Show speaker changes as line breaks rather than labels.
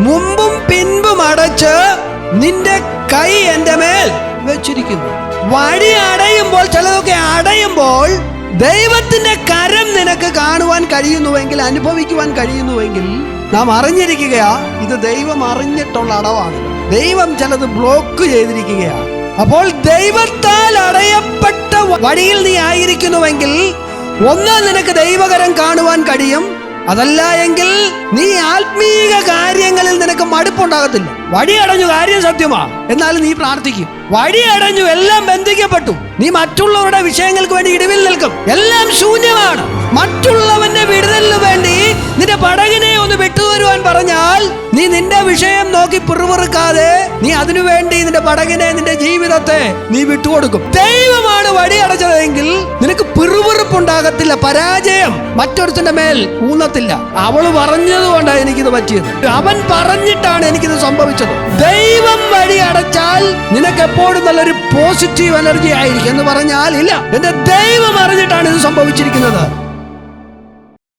മുമ്പും പിൻപും അടച്ച് നിന്റെ കൈ എൻ്റെ മേൽ വെച്ചിരിക്കുന്നു. വഴി അടയുമ്പോൾ, ചിലതൊക്കെ അടയുമ്പോൾ ദൈവത്തിന്റെ കരം നിനക്ക് കാണുവാൻ കഴിയുന്നുവെങ്കിൽ, അനുഭവിക്കുവാൻ കഴിയുന്നുവെങ്കിൽ നാം അറിഞ്ഞിരിക്കുകയാ ഇത് ദൈവം അറിഞ്ഞിട്ടുള്ള അടവാണ്. ദൈവം ചിലത് ബ്ലോക്ക് ചെയ്തിരിക്കുകയാണ്. അപ്പോൾ ദൈവത്താൽ അടയപ്പെട്ട വഴിയിൽ നീ ആയിരിക്കുന്നുവെങ്കിൽ ഒന്ന്, നിനക്ക് ദൈവകരം കാണുവാൻ കഴിയും. അതല്ല എങ്കിൽ നീ ആത്മീക കാര്യങ്ങളിൽ നിനക്ക് മടുപ്പുണ്ടാകത്തില്ല. വഴി അടഞ്ഞു, കാര്യം സത്യമാ, എന്നാലും നീ പ്രാർത്ഥിക്കും. വഴി അടഞ്ഞു, എല്ലാം ബന്ധിക്കപ്പെട്ടു, നീ മറ്റുള്ളവരുടെ വിഷയങ്ങൾക്ക് വേണ്ടി ഇടിവിൽ നിൽക്കും. എല്ലാം ശൂന്യമാണ്. മറ്റുള്ളവന്റെ വിടുതലിന് വേണ്ടി നിന്റെ പടകിനെ ഒന്ന് വിട്ടുവരുവാൻ പറഞ്ഞാൽ നീ നിന്റെ വിഷയം നോക്കി പിറുപിറുക്കാതെ നീ അതിനുവേണ്ടി നിന്റെ പടകിനെ, നിന്റെ ജീവിതത്തെ നീ വിട്ടുകൊടുക്കും. ദൈവമാണ് വഴി അടച്ചതെങ്കിൽ നിനക്ക് പിറുപിറുപ്പുണ്ടാകത്തില്ല. പരാജയം മറ്റൊരുത്തിന്റെ മേൽ ഊന്നത്തില്ല. അവള് പറഞ്ഞതുകൊണ്ടാണ് എനിക്കിത് പറ്റിയത്, അവൻ പറഞ്ഞിട്ടാണ് എനിക്കിത് സംഭവിച്ചത്. ദൈവം വഴി അടച്ചാൽ നിനക്ക് എപ്പോഴും നല്ലൊരു പോസിറ്റീവ് എനർജി ആയിരിക്കും എന്ന് പറഞ്ഞാൽ ഇല്ല, എന്റെ ദൈവം അറിഞ്ഞിട്ടാണ് ഇത് സംഭവിച്ചിരിക്കുന്നത്.